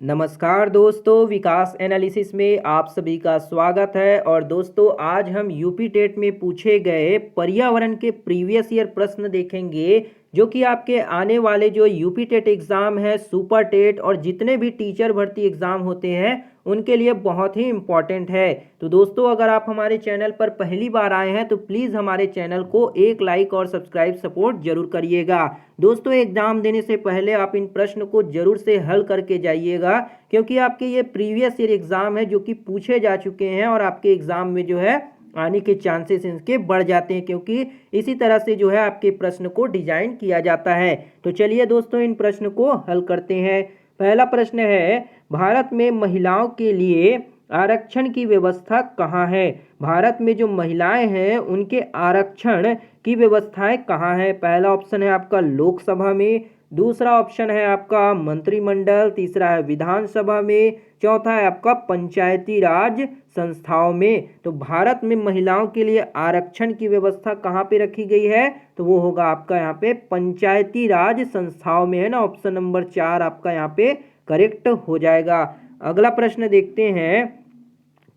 नमस्कार दोस्तों, विकास एनालिसिस में आप सभी का स्वागत है। और दोस्तों, आज हम यूपी टेट में पूछे गए पर्यावरण के प्रीवियस ईयर प्रश्न देखेंगे, जो कि आपके आने वाले जो यूपी टेट एग्ज़ाम है, सुपर टेट और जितने भी टीचर भर्ती एग्ज़ाम होते हैं उनके लिए बहुत ही इम्पॉर्टेंट है। तो दोस्तों, अगर आप हमारे चैनल पर पहली बार आए हैं तो प्लीज़ हमारे चैनल को एक लाइक और सब्सक्राइब सपोर्ट जरूर करिएगा। दोस्तों, एग्ज़ाम देने से पहले आप इन प्रश्न को जरूर से हल करके जाइएगा, क्योंकि आपके ये प्रीवियस ईयर एग्ज़ाम है जो कि पूछे जा चुके हैं और आपके एग्ज़ाम में जो है आने के चांसेस इनके बढ़ जाते हैं, क्योंकि इसी तरह से जो है आपके प्रश्न को डिजाइन किया जाता है। तो चलिए दोस्तों, इन प्रश्न को हल करते हैं। पहला प्रश्न है, भारत में महिलाओं के लिए आरक्षण की व्यवस्था कहाँ है? भारत में जो महिलाएं हैं उनके आरक्षण की व्यवस्थाएं कहाँ है? पहला ऑप्शन है आपका लोकसभा में, दूसरा ऑप्शन है आपका मंत्रिमंडल, तीसरा है विधानसभा में, चौथा है आपका पंचायती राज संस्थाओं में। तो भारत में महिलाओं के लिए आरक्षण की व्यवस्था कहाँ पे रखी गई है? तो वो होगा आपका यहाँ पे पंचायती राज संस्थाओं में, है ना। ऑप्शन नंबर 4 आपका यहाँ पे करेक्ट हो जाएगा। अगला प्रश्न देखते हैं,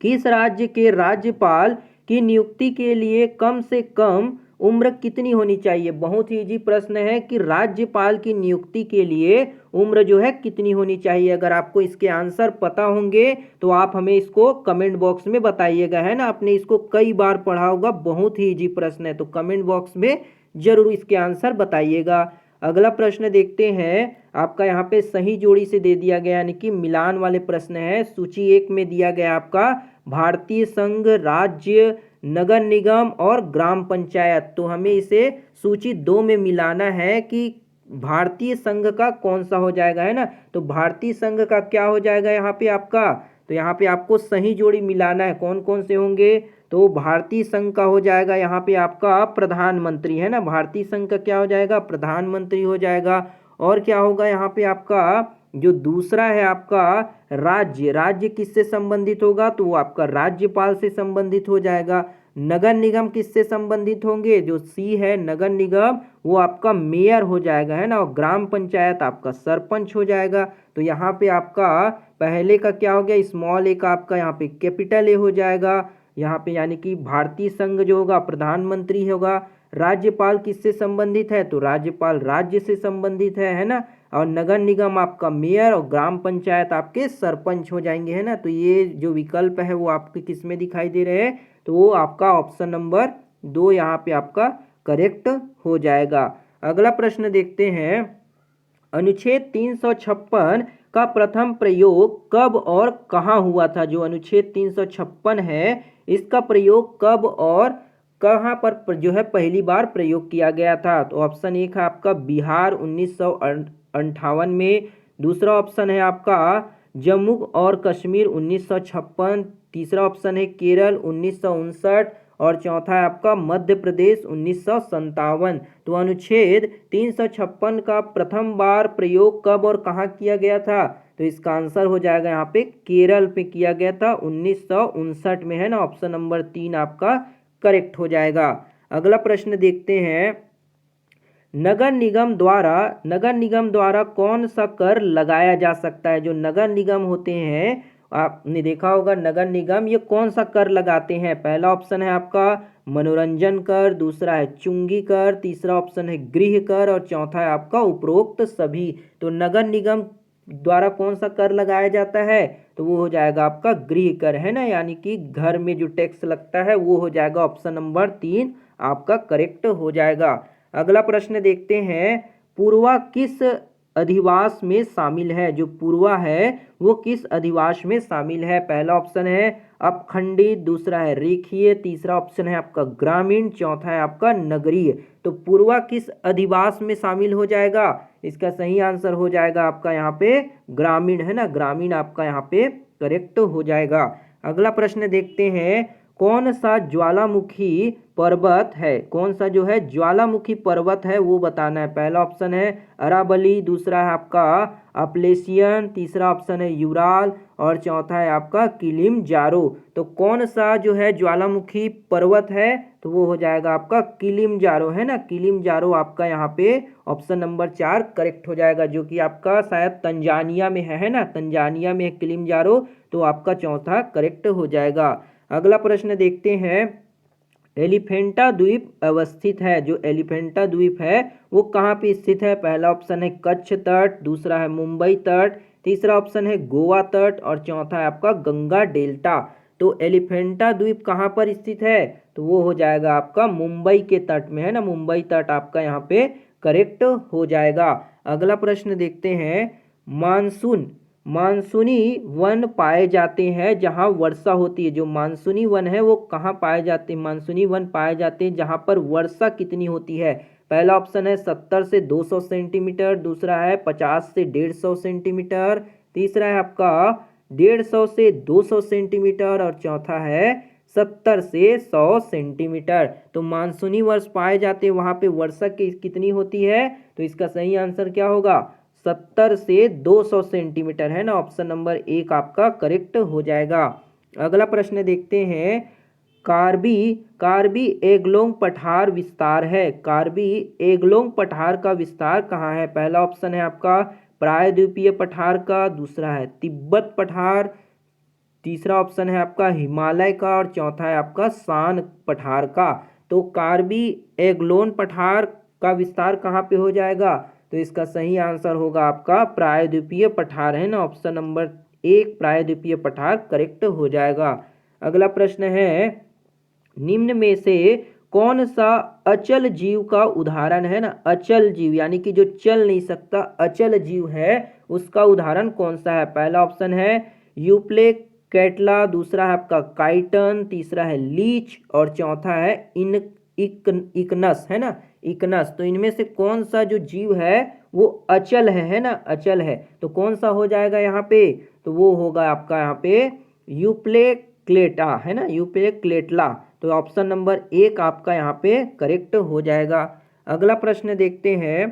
किस राज्य के राज्यपाल की नियुक्ति के लिए कम से कम उम्र कितनी होनी चाहिए? बहुत ही इजी प्रश्न है कि राज्यपाल की नियुक्ति के लिए उम्र जो है कितनी होनी चाहिए। अगर आपको इसके आंसर पता होंगे तो आप हमें इसको कमेंट बॉक्स में बताइएगा, है ना। आपने इसको कई बार पढ़ा होगा, बहुत ही इजी प्रश्न है, तो कमेंट बॉक्स में जरूर इसके आंसर बताइएगा। अगला प्रश्न देखते हैं, आपका यहाँ पे सही जोड़ी से दे दिया गया, यानी कि मिलान वाले प्रश्न है। सूची 1 में दिया गया आपका भारतीय संघ, राज्य, नगर निगम और ग्राम पंचायत। तो हमें इसे सूची 2 में मिलाना है कि भारतीय संघ का कौन सा हो जाएगा, है ना। तो भारतीय संघ का क्या हो जाएगा यहाँ पे आपका? तो यहाँ पे आपको सही जोड़ी मिलाना है। कौन कौन से होंगे? तो भारतीय संघ का हो जाएगा यहाँ पे आपका प्रधानमंत्री, है ना। भारतीय संघ का क्या हो जाएगा? प्रधानमंत्री हो जाएगा। और क्या होगा यहाँ पे आपका? जो दूसरा है आपका राज्य, राज्य किससे संबंधित होगा? तो वो आपका राज्यपाल से संबंधित हो जाएगा। नगर निगम किससे संबंधित होंगे? जो सी है नगर निगम, वो आपका मेयर हो जाएगा, है ना। और ग्राम पंचायत आपका सरपंच हो जाएगा। तो यहाँ पे आपका पहले का क्या हो गया? स्मॉल ए का आपका यहाँ पे कैपिटल ए हो जाएगा यहाँ पे, यानी कि भारतीय संघ जो होगा प्रधानमंत्री होगा। राज्यपाल किससे संबंधित है? तो राज्यपाल राज्य से संबंधित है ना। और नगर निगम आपका मेयर और ग्राम पंचायत आपके सरपंच हो जाएंगे, है ना। तो ये जो विकल्प है वो आपके किस में दिखाई दे रहे हैं? तो वो आपका ऑप्शन नंबर 2 यहाँ पे आपका करेक्ट हो जाएगा। अगला प्रश्न देखते हैं, अनुच्छेद 356 का प्रथम प्रयोग कब और कहाँ हुआ था? जो अनुच्छेद 356 है, इसका प्रयोग कब और कहाँ पर जो है पहली बार प्रयोग किया गया था? तो ऑप्शन 1 है आपका बिहार 1958 में, दूसरा ऑप्शन है आपका जम्मू और कश्मीर 1956, तीसरा ऑप्शन है केरल 1959 और चौथा है आपका मध्य प्रदेश 1957। तो अनुच्छेद 356 का प्रथम बार प्रयोग कब और कहाँ किया गया था? तो इसका आंसर हो जाएगा यहाँ पे केरल पे किया गया था 1959 में, है ना। ऑप्शन नंबर 3 आपका करेक्ट हो जाएगा। अगला प्रश्न देखते हैं, नगर निगम द्वारा कौन सा कर लगाया जा सकता है? जो नगर निगम होते हैं, आपने देखा होगा नगर निगम ये कौन सा कर लगाते हैं? पहला ऑप्शन है आपका मनोरंजन कर, दूसरा है चुंगी कर, तीसरा ऑप्शन है गृह कर और चौथा है आपका उपरोक्त सभी। तो नगर निगम द्वारा कौन सा कर लगाया जाता है? तो वो हो जाएगा आपका गृह कर, है ना, यानी कि घर में जो टैक्स लगता है वो हो जाएगा। ऑप्शन नंबर 3 आपका करेक्ट हो जाएगा। अगला प्रश्न देखते हैं, पूर्वा किस अधिवास में शामिल है? जो पूर्वा है वो किस अधिवास में शामिल है? पहला ऑप्शन है अपखंडित, दूसरा है रेखीय, तीसरा ऑप्शन है आपका ग्रामीण, चौथा है आपका नगरीय। तो पूर्वा किस अधिवास में शामिल हो जाएगा? इसका सही आंसर हो जाएगा आपका यहाँ पे ग्रामीण, है ना। ग्रामीण आपका यहाँ पे करेक्ट हो जाएगा। अगला प्रश्न देखते हैं, कौन सा ज्वालामुखी पर्वत है, कौन सा जो है ज्वालामुखी पर्वत है वो बताना है। पहला ऑप्शन है अरावली, दूसरा है आपका अपलेशियन, तीसरा ऑप्शन है यूराल और चौथा है आपका किलिमंजारो। तो कौन सा जो है ज्वालामुखी पर्वत है, तो वो हो जाएगा आपका किलिमंजारो, है ना। किलिमंजारो आपका यहाँ पे ऑप्शन नंबर 4 करेक्ट हो जाएगा, जो कि आपका शायद तंजानिया में है ना, तंजानिया में है किलिमंजारो, तो आपका चौथा करेक्ट हो जाएगा। अगला प्रश्न देखते हैं, एलिफेंटा द्वीप अवस्थित है, जो एलिफेंटा द्वीप है वो कहाँ पे स्थित है। पहला ऑप्शन है कच्छ तट, दूसरा है मुंबई तट, तीसरा ऑप्शन है गोवा तट और चौथा है आपका गंगा डेल्टा। तो एलिफेंटा द्वीप कहाँ पर स्थित है, तो वो हो जाएगा आपका मुंबई के तट में, है ना। मुंबई तट आपका यहाँ पे करेक्ट हो जाएगा। अगला प्रश्न देखते हैं, मानसूनी वन पाए जाते हैं जहां वर्षा होती है। जो मानसूनी वन है वो कहाँ पाए जाते हैं, मानसूनी वन पाए जाते हैं जहां पर वर्षा कितनी होती है। पहला ऑप्शन है 70 से 200 सेंटीमीटर, दूसरा है 50 से 150 सेंटीमीटर, तीसरा है आपका 150 से 200 सेंटीमीटर और चौथा है 70 से 100 सेंटीमीटर। तो मानसूनी वर्ष पाए जाते हैं वहां पे वर्षा कितनी होती है, तो इसका सही आंसर क्या होगा, 70 से 200 सेंटीमीटर, है ना। ऑप्शन नंबर 1 आपका करेक्ट हो जाएगा। अगला प्रश्न देखते हैं, कार्बी एंगलोंग पठार विस्तार है, कार्बी एंगलोंग पठार का विस्तार कहाँ है। पहला ऑप्शन है आपका प्रायद्वीपीय पठार का, दूसरा है तिब्बत पठार, तीसरा ऑप्शन है आपका हिमालय का और चौथा है आपका शान पठार का। तो कार्बी एंगलोन पठार का विस्तार कहाँ पे हो जाएगा, तो इसका सही आंसर होगा आपका प्रायद्वीपीय पठार, है ना। ऑप्शन नंबर 1 प्रायद्वीपीय पठार करेक्ट हो जाएगा। अगला प्रश्न है, निम्न में से कौन सा अचल जीव का उदाहरण है ना, अचल जीव यानी कि जो चल नहीं सकता अचल जीव है उसका उदाहरण कौन सा है। पहला ऑप्शन है यूप्ले कैटला, दूसरा है आपका काइटन, तीसरा है लीच और चौथा है इकनस, है ना, इकनस। तो इनमें से कौन सा जो जीव है वो अचल है ना, अचल है। तो कौन सा हो जाएगा यहाँ पे, तो वो होगा आपका यहाँ पे यूप्लेक्लेटा, है ना, यूप्लेक्लेटला। तो ऑप्शन नंबर 1 आपका यहाँ पे करेक्ट हो जाएगा। अगला प्रश्न देखते हैं,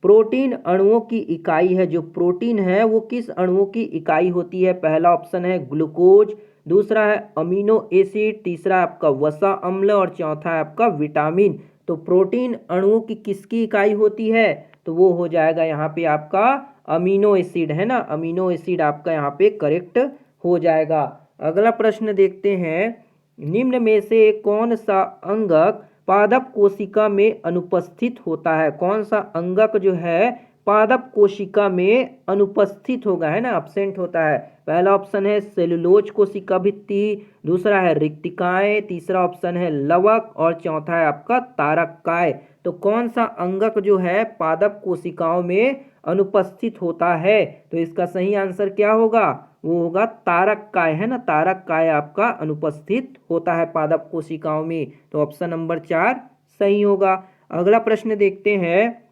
प्रोटीन अणुओं की इकाई है, जो प्रोटीन है वो किस अणुओं की इकाई होती है। पहला ऑप्शन है ग्लूकोज, दूसरा है अमीनो एसिड, तीसरा आपका वसा अम्ल और चौथा है आपका विटामिन। तो प्रोटीन अणुओं की किसकी इकाई होती है, तो वो हो जाएगा यहाँ पे आपका अमीनो एसिड, है ना, अमीनो एसिड आपका यहाँ पे करेक्ट हो जाएगा। अगला प्रश्न देखते हैं, निम्न में से कौन सा अंगक पादप कोशिका में अनुपस्थित होता है। कौन सा अंगक जो है पादप कोशिका में अनुपस्थित होगा, है ना, अब्सेंट होता है। पहला ऑप्शन है सेलुलोज कोशिका भित्ति, दूसरा है रिक्तिकाएं, तीसरा ऑप्शन है लवक और चौथा है आपका तारककाय। तो कौन सा अंगक जो है पादप कोशिकाओं में अनुपस्थित होता है, तो इसका सही आंसर क्या होगा, वो होगा तारककाय, है ना, तारककाय आपका अनुपस्थित होता है पादप कोशिकाओं में। तो ऑप्शन नंबर 4 सही होगा। अगला प्रश्न देखते हैं,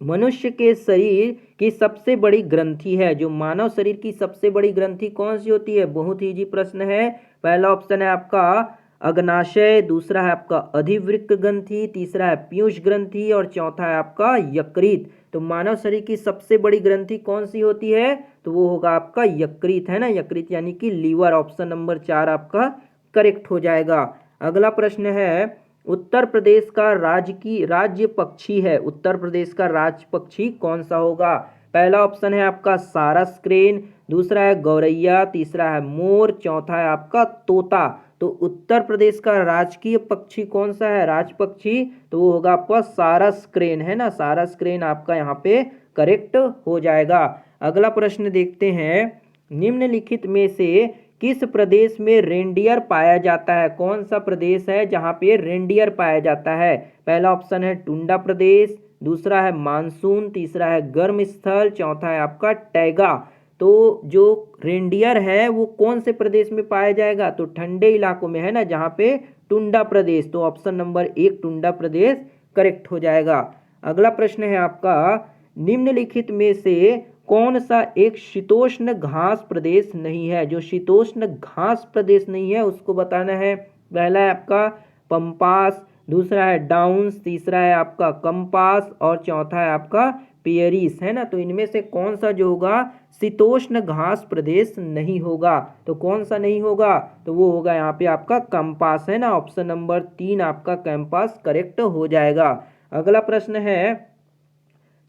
मनुष्य के शरीर की सबसे बड़ी ग्रंथि है, जो मानव शरीर की सबसे बड़ी ग्रंथि कौन सी होती है। बहुत ही इजी प्रश्न है। पहला ऑप्शन है आपका अग्नाशय, दूसरा है आपका अधिवृक्क ग्रंथि, तीसरा है पीयूष ग्रंथि और चौथा है आपका यकृत। तो मानव शरीर की सबसे बड़ी ग्रंथि कौन सी होती है, तो वो होगा आपका यकृत, है ना, यकृत यानी कि लीवर। ऑप्शन नंबर 4 आपका करेक्ट हो जाएगा। अगला प्रश्न है, उत्तर प्रदेश का राज्य पक्षी है, उत्तर प्रदेश का राज्य पक्षी कौन सा होगा। पहला ऑप्शन है आपका सारस क्रेन, दूसरा है गौरैया, तीसरा है मोर, चौथा है आपका तोता। तो उत्तर प्रदेश का राजकीय पक्षी कौन सा है, राज पक्षी, तो वो होगा आपका सारस क्रेन, है ना, सारस क्रेन आपका यहाँ पे करेक्ट हो जाएगा। अगला प्रश्न देखते हैं, निम्नलिखित में से किस प्रदेश में रेंडियर पाया जाता है। कौन सा प्रदेश है जहाँ पे रेंडियर पाया जाता है। पहला ऑप्शन है टुंडा प्रदेश, दूसरा है मानसून, तीसरा है गर्म स्थल, चौथा है आपका टैगा। तो जो रेंडियर है वो कौन से प्रदेश में पाया जाएगा, तो ठंडे इलाकों में, है ना, जहाँ पे टुंडा प्रदेश। तो ऑप्शन नंबर 1 टुंडा प्रदेश करेक्ट हो जाएगा। अगला प्रश्न है आपका, निम्नलिखित में से कौन सा एक शीतोष्ण घास प्रदेश नहीं है? जो शीतोष्ण घास प्रदेश नहीं है उसको बताना है। पहला है आपका पंपास, दूसरा है डाउन्स, तीसरा है आपका कंपास और चौथा है आपका पियरीस, है ना। तो इनमें से कौन सा जो होगा शीतोष्ण घास प्रदेश नहीं होगा? तो कौन सा नहीं होगा? तो वो होगा यहाँ पे आपका कंपास, है ना। ऑप्शन नंबर 3 आपका कंपास करेक्ट हो जाएगा। अगला प्रश्न है,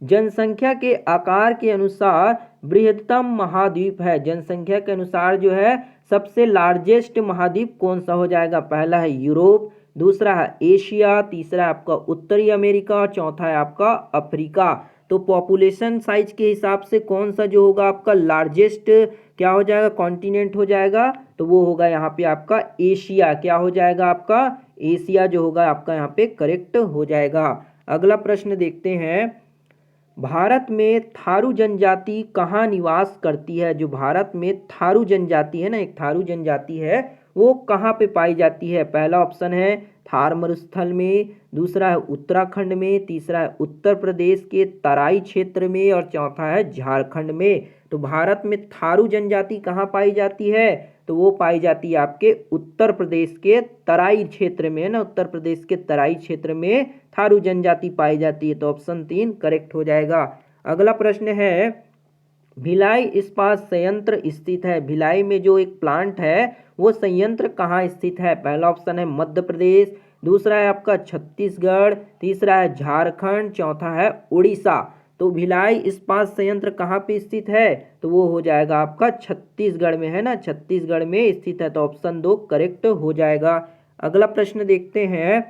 जनसंख्या के आकार के अनुसार बृहत्तम महाद्वीप है। जनसंख्या के अनुसार जो है सबसे लार्जेस्ट महाद्वीप कौन सा हो जाएगा? पहला है यूरोप, दूसरा है एशिया, तीसरा है आपका उत्तरी अमेरिका, चौथा है आपका अफ्रीका। तो पॉपुलेशन साइज के हिसाब से कौन सा जो होगा आपका लार्जेस्ट क्या हो जाएगा कॉन्टिनेंट हो जाएगा? तो वो होगा यहाँ पे आपका एशिया। क्या हो जाएगा आपका? एशिया जो होगा आपका यहाँ पे करेक्ट हो जाएगा। अगला प्रश्न देखते हैं, भारत में थारू जनजाति कहाँ निवास करती है? जो भारत में थारू जनजाति है ना, एक थारू जनजाति है, वो कहाँ पे पाई जाती है? पहला ऑप्शन है थार मरुस्थल में, दूसरा है उत्तराखंड में, तीसरा है उत्तर प्रदेश के तराई क्षेत्र में और चौथा है झारखंड में। तो भारत में थारू जनजाति कहाँ पाई जाती है? तो वो पाई जाती है आपके उत्तर प्रदेश के तराई क्षेत्र में, है ना। उत्तर प्रदेश के तराई क्षेत्र में थारू जनजाति पाई जाती है। तो ऑप्शन 3 करेक्ट हो जाएगा। अगला प्रश्न है, भिलाई इस्पात संयंत्र स्थित है। भिलाई में जो एक प्लांट है वो संयंत्र कहाँ स्थित है? पहला ऑप्शन है मध्य प्रदेश, दूसरा है आपका छत्तीसगढ़, तीसरा है झारखंड, चौथा है उड़ीसा। तो भिलाई इस्पात संयंत्र कहाँ पे स्थित है? तो वो हो जाएगा आपका छत्तीसगढ़ में, है ना। छत्तीसगढ़ में स्थित है। तो ऑप्शन 2 करेक्ट हो जाएगा। अगला प्रश्न देखते हैं,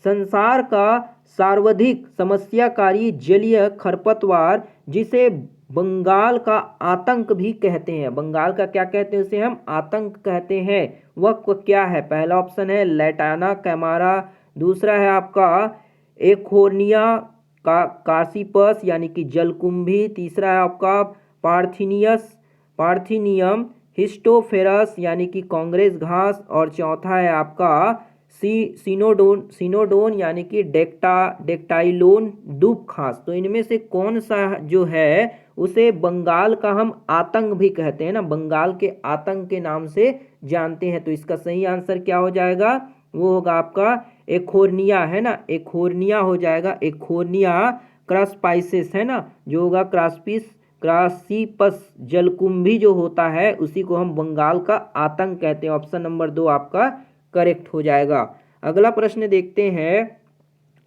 संसार का सर्वाधिक समस्याकारी जलीय खरपतवार जिसे बंगाल का आतंक भी कहते हैं, बंगाल का क्या कहते हैं? उसे हम आतंक कहते हैं। वह क्या है? पहला ऑप्शन है लैटाना कैमारा, दूसरा है आपका एखोर्निया का कार्सिपस यानी कि जलकुंभी, तीसरा है आपका पार्थिनियम हिस्टोफेरस यानी कि कांग्रेस घास और चौथा है आपका सिनोडोन यानी कि डेक्टाइलोन दूब घास। तो इनमें से कौन सा जो है उसे बंगाल का हम आतंक भी कहते हैं ना, बंगाल के आतंक के नाम से जानते हैं। तो इसका सही आंसर क्या हो जाएगा? वो होगा आपका एखोर्निया, है ना। एखोर्निया हो जाएगा। एखोर्निया क्रॉसपाइसिस, है ना, जो होगा क्रासीपस जलकुंभी जो होता है उसी को हम बंगाल का आतंक कहते हैं। ऑप्शन नंबर 2 आपका करेक्ट हो जाएगा। अगला प्रश्न देखते हैं,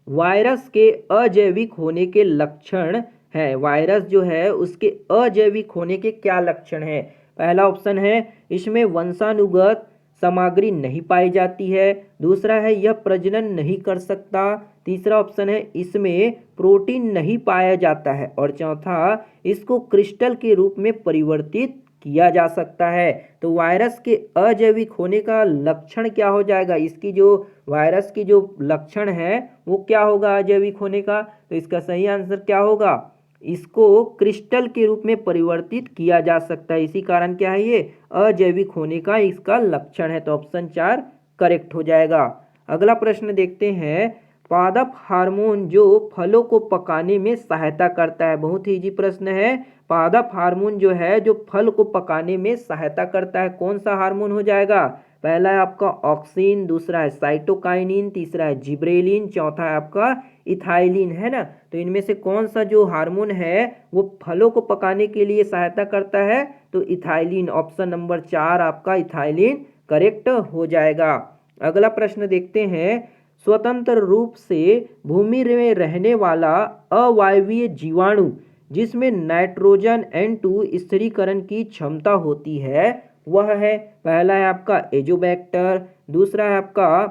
वायरस के अजैविक होने के लक्षण है। वायरस जो है उसके अजैविक होने के क्या लक्षण है? पहला ऑप्शन है इसमें वंशानुगत सामग्री नहीं पाई जाती है, दूसरा है यह प्रजनन नहीं कर सकता, तीसरा ऑप्शन है इसमें प्रोटीन नहीं पाया जाता है और चौथा इसको क्रिस्टल के रूप में परिवर्तित किया जा सकता है। तो वायरस के अजैविक होने का लक्षण क्या हो जाएगा? इसकी जो वायरस की जो लक्षण है वो क्या होगा अजैविक होने का? तो इसका सही आंसर क्या होगा? इसको क्रिस्टल के रूप में परिवर्तित किया जा सकता है। इसी कारण क्या है ये अजैविक होने का इसका लक्षण है। तो ऑप्शन 4 करेक्ट हो जाएगा। अगला प्रश्न देखते हैं, पादप हार्मोन जो फलों को पकाने में सहायता करता है। बहुत ही इजी प्रश्न है। पादप हार्मोन जो है जो फल को पकाने में सहायता करता है, कौन सा हार्मोन हो जाएगा? पहला है आपका ऑक्सिन, दूसरा है साइटोकाइनिन, तीसरा है जिब्रेलिन, चौथा है आपका इथाइलिन, है ना। तो इनमें से कौन सा जो हार्मोन है वो फलों को पकाने के लिए सहायता करता है? तो इथाइलिन। ऑप्शन नंबर 4 आपका इथाइलिन करेक्ट हो जाएगा। अगला प्रश्न देखते हैं, स्वतंत्र रूप से भूमि में रहने वाला अवायवीय जीवाणु जिसमें नाइट्रोजन N2 स्थिरीकरण की क्षमता होती है वह है? पहला है आपका एजोबैक्टर, दूसरा है आपका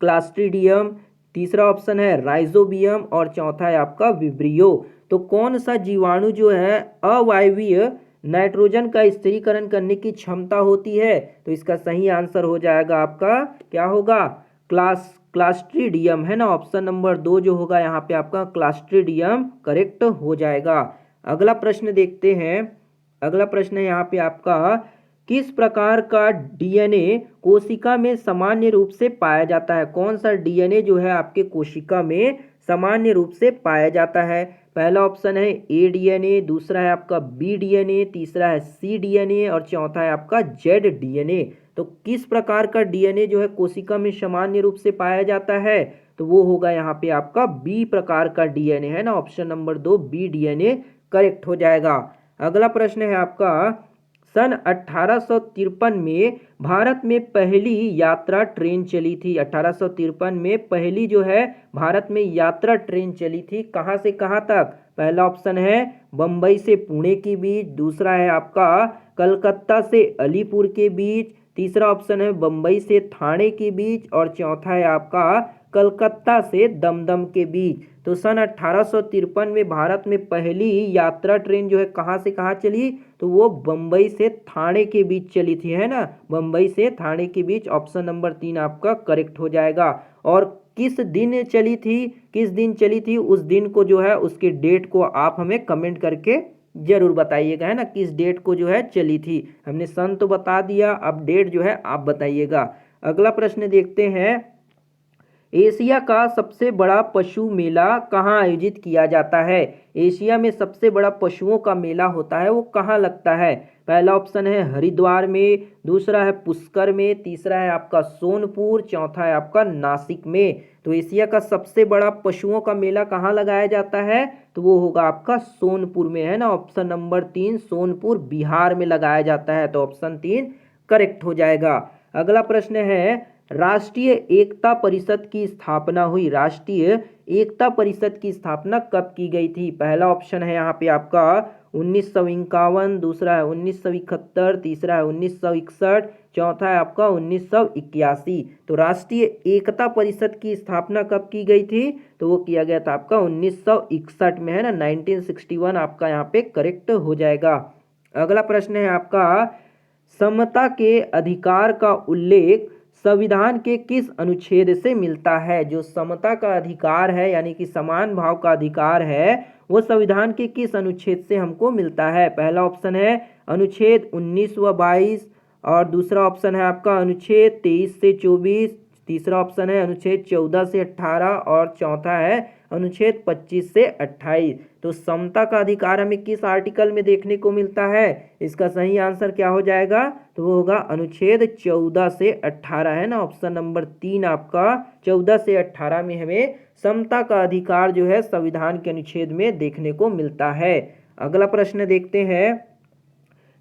क्लास्ट्रीडियम, तीसरा ऑप्शन है राइजोबियम और चौथा है आपका विब्रियो। तो कौन सा जीवाणु जो है अवायवीय नाइट्रोजन का स्थिरीकरण करने की क्षमता होती है? तो इसका सही आंसर हो जाएगा आपका क्या होगा? क्लास्ट्रीडियम, है ना। ऑप्शन नंबर 2 जो होगा यहाँ पे आपका क्लास्ट्रीडियम करेक्ट हो जाएगा। अगला प्रश्न देखते हैं। अगला प्रश्न है यहाँ पे आपका, किस प्रकार का डीएनए कोशिका में सामान्य रूप से पाया जाता है? कौन सा डीएनए जो है आपके कोशिका में सामान्य रूप से पाया जाता है? पहला ऑप्शन है ए डीएनए, दूसरा है आपका बी डीएनए, तीसरा है सी डीएनए और चौथा है आपका जेड डीएनए। तो किस प्रकार का डीएनए जो है कोशिका में सामान्य रूप से पाया जाता है? तो वो होगा यहाँ पे आपका बी प्रकार का डीएनए, है ना। Option number 2 B DNA correct हो जाएगा। अगला प्रश्न है आपका, सन 1853 में भारत में पहली यात्रा ट्रेन चली थी। 1853 में पहली जो है भारत में यात्रा ट्रेन चली थी, कहाँ से कहाँ तक? पहला ऑप्शन है बम्बई से पुणे के बीच, दूसरा है आपका कलकत्ता से अलीपुर के बीच, तीसरा ऑप्शन है बम्बई से ठाणे के बीच और चौथा है आपका कलकत्ता से दमदम के बीच। तो सन 1853 में भारत में पहली यात्रा ट्रेन जो है कहाँ से कहाँ चली? तो वो बम्बई से ठाणे के बीच चली थी, है ना। बम्बई से ठाणे के बीच ऑप्शन नंबर 3 आपका करेक्ट हो जाएगा। और किस दिन चली थी, किस दिन चली थी, उस दिन को जो है उसके डेट को आप हमें कमेंट करके जरूर बताइएगा, है ना। किस डेट को जो है चली थी, हमने सन तो बता दिया, अब डेट जो है आप बताइएगा। अगला प्रश्न देखते हैं, एशिया का सबसे बड़ा पशु मेला कहाँ आयोजित किया जाता है? एशिया में सबसे बड़ा पशुओं का मेला होता है वो कहाँ लगता है? पहला ऑप्शन है हरिद्वार में, दूसरा है पुष्कर में, तीसरा है आपका सोनपुर, चौथा है आपका नासिक में। तो एशिया का सबसे बड़ा पशुओं का मेला कहाँ लगाया जाता है? तो वो होगा आपका सोनपुर में, है ना। ऑप्शन नंबर 3 सोनपुर बिहार में लगाया जाता है, तो ऑप्शन 3 करेक्ट हो जाएगा। अगला प्रश्न है, राष्ट्रीय एकता परिषद की स्थापना हुई, राष्ट्रीय एकता परिषद की स्थापना कब की गई थी? पहला ऑप्शन है यहाँ पे आपका 1951, दूसरा है 1971, तीसरा है 1961, चौथा है आपका 1981। तो राष्ट्रीय एकता परिषद की स्थापना कब की गई थी? तो वो किया गया था आपका 1961 में, है ना। 1961 आपका यहाँ पे करेक्ट हो जाएगा। अगला प्रश्न है आपका, समता के अधिकार का उल्लेख संविधान के किस अनुच्छेद से मिलता है? जो समता का अधिकार है यानी कि समान भाव का अधिकार है वो संविधान के किस अनुच्छेद से हमको मिलता है? पहला ऑप्शन है अनुच्छेद 19 व 22 और दूसरा ऑप्शन है आपका अनुच्छेद 23 से 24, तीसरा ऑप्शन है अनुच्छेद 14 से 18 और चौथा है अनुच्छेद 25 से 28। तो समता का अधिकार हमें किस आर्टिकल में देखने को मिलता है? इसका सही आंसर क्या हो जाएगा? तो वो होगा अनुच्छेद 14 से 18, है ना। ऑप्शन नंबर 3 आपका 14 से 18 में हमें समता का अधिकार जो है संविधान के अनुच्छेद में देखने को मिलता है। अगला प्रश्न देखते हैं,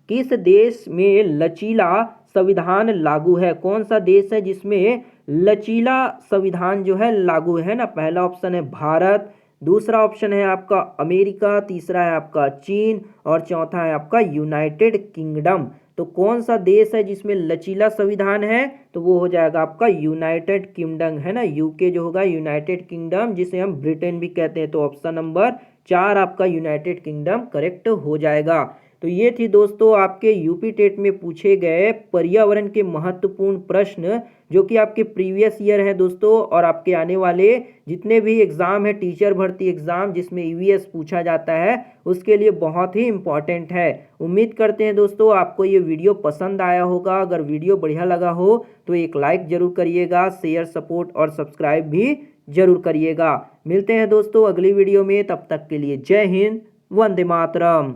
किस देश में लचीला संविधान लागू है? कौन सा देश है जिसमें लचीला संविधान जो है लागू है ना? पहला ऑप्शन है भारत, दूसरा ऑप्शन है आपका अमेरिका, तीसरा है आपका चीन और चौथा है आपका यूनाइटेड किंगडम। तो कौन सा देश है जिसमें लचीला संविधान है? तो वो हो जाएगा आपका यूनाइटेड किंगडम, है ना। यूके जो होगा यूनाइटेड किंगडम, जिसे हम ब्रिटेन भी कहते हैं। तो ऑप्शन नंबर 4 आपका यूनाइटेड किंगडम करेक्ट हो जाएगा। तो ये थी दोस्तों आपके यूपी टेट में पूछे गए पर्यावरण के महत्वपूर्ण प्रश्न, जो कि आपके प्रीवियस ईयर है दोस्तों, और आपके आने वाले जितने भी एग्ज़ाम है, टीचर भर्ती एग्ज़ाम जिसमें ईवीएस पूछा जाता है, उसके लिए बहुत ही इम्पॉर्टेंट है। उम्मीद करते हैं दोस्तों आपको ये वीडियो पसंद आया होगा। अगर वीडियो बढ़िया लगा हो तो एक लाइक ज़रूर करिएगा, शेयर, सपोर्ट और सब्सक्राइब भी ज़रूर करिएगा। मिलते हैं दोस्तों अगली वीडियो में, तब तक के लिए जय हिंद, वंदे मातरम।